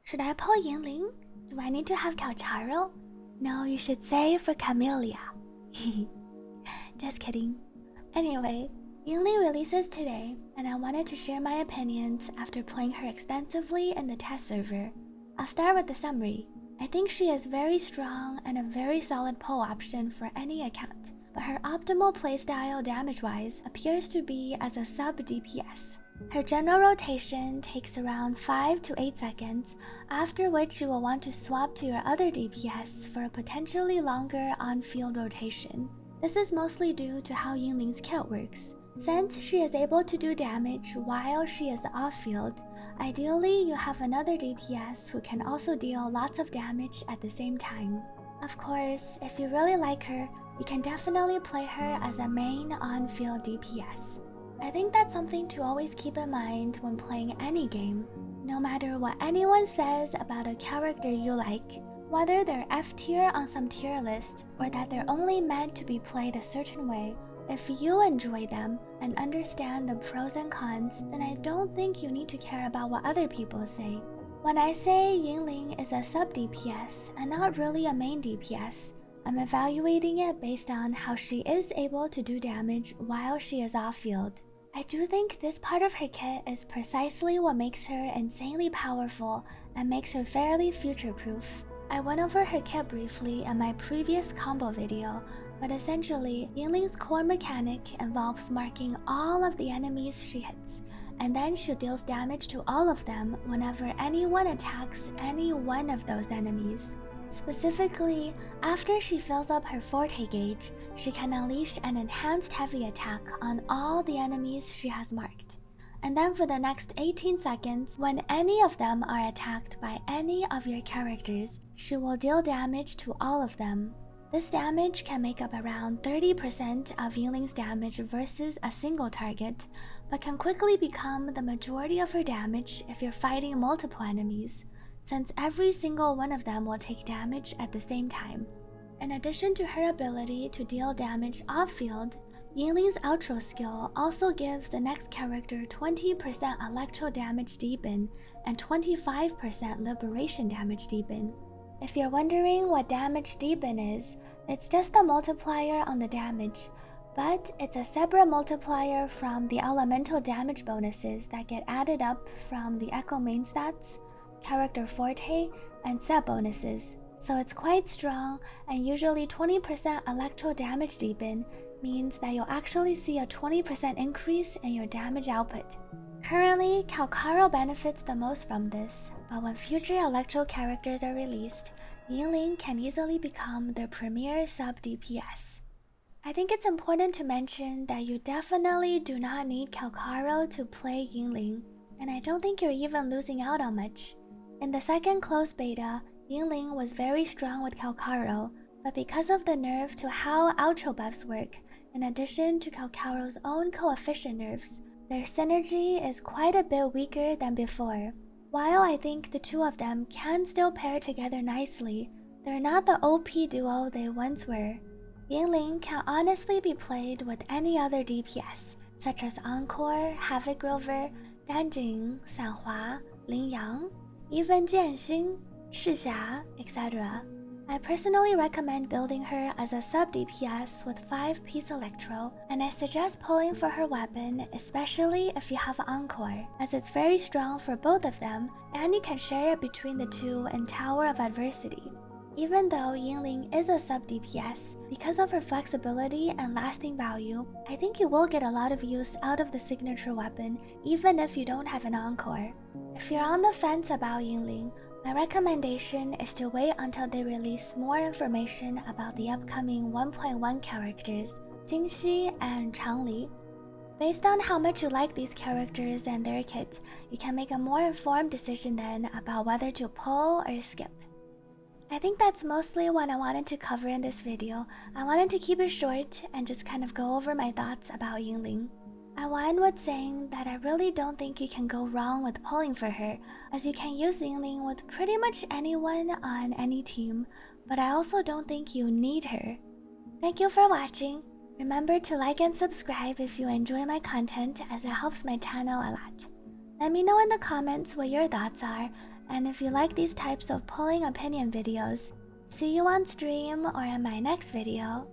Should I pull Yinlin? Do I need to have Calcharo? No, you should say for Camellia. Just kidding. Anyway, Yinlin releases today, and I wanted to share my opinions after playing her extensively in the test server. I'll start with the summary. I think she is very strong and a very solid pull option for any account, but her optimal playstyle damage-wise appears to be as a sub-DPS. Her general rotation takes around 5 to 8 seconds, after which you will want to swap to your other DPS for a potentially longer on-field rotation. This is mostly due to how Yinlin's kill works. Since she is able to do damage while she is off-field, ideally you have another DPS who can also deal lots of damage at the same time. Of course, if you really like her, you can definitely play her as a main on-field DPS. I think that's something to always keep in mind when playing any game. No matter what anyone says about a character you like, whether they're F tier on some tier list or that they're only meant to be played a certain way, if you enjoy them and understand the pros and cons, then I don't think you need to care about what other people say. When I say Yinlin is a sub-DPS and not really a main DPS, I'm evaluating it based on how she is able to do damage while she is off-field. I do think this part of her kit is precisely what makes her insanely powerful and makes her fairly future-proof. I went over her kit briefly in my previous combo video, but essentially, Yinlin's core mechanic involves marking all of the enemies she hits, and then she deals damage to all of them whenever anyone attacks any one of those enemies. Specifically, after she fills up her forte gauge, she can unleash an enhanced heavy attack on all the enemies she has marked. And then for the next 18 seconds, when any of them are attacked by any of your characters, she will deal damage to all of them. This damage can make up around 30% of Yinlin's damage versus a single target, but can quickly become the majority of her damage if you're fighting multiple enemies, since every single one of them will take damage at the same time. In addition to her ability to deal damage off-field, Yinlin's outro skill also gives the next character 20% electro damage deepen and 25% liberation damage deepen. If you're wondering what damage deepen is, it's just a multiplier on the damage, but it's a separate multiplier from the elemental damage bonuses that get added up from the Echo main stats, character forte, and set bonuses. So it's quite strong, and usually 20% electro damage deepen means that you'll actually see a 20% increase in your damage output. Currently, Calcharo benefits the most from this, but when future electro characters are released, Yinlin can easily become their premier sub-DPS. I think it's important to mention that you definitely do not need Calcharo to play Yinlin, and I don't think you're even losing out on much. In the second closed beta, Yinlin was very strong with Calcharo, but because of the nerf to how outro buffs work, in addition to Calcharo's own coefficient nerfs, their synergy is quite a bit weaker than before. While I think the two of them can still pair together nicely, they're not the OP duo they once were. Yinlin can honestly be played with any other DPS, such as Encore, Havoc Rover, Danjing, Sanhua, Lin Yang, even Jianxing, Shixia, etc. I personally recommend building her as a sub-DPS with 5-piece Electro, and I suggest pulling for her weapon, especially if you have Encore, as it's very strong for both of them, and you can share it between the two in Tower of Adversity. Even though Yinlin is a sub-DPS, because of her flexibility and lasting value, I think you will get a lot of use out of the signature weapon, even if you don't have an Encore. If you're on the fence about Yinlin, my recommendation is to wait until they release more information about the upcoming 1.1 characters, Jingxi and Changli. Based on how much you like these characters and their kit, you can make a more informed decision then about whether to pull or skip. I think that's mostly what I wanted to cover in this video. I wanted to keep it short and just kind of go over my thoughts about Yinlin. I will end with saying that I really don't think you can go wrong with pulling for her, as you can use Yinlin with pretty much anyone on any team, but I also don't think you need her. Thank you for watching. Remember to like and subscribe if you enjoy my content, as it helps my channel a lot. Let me know in the comments what your thoughts are, And if you like these types of polling opinion videos, see you on stream or in my next video.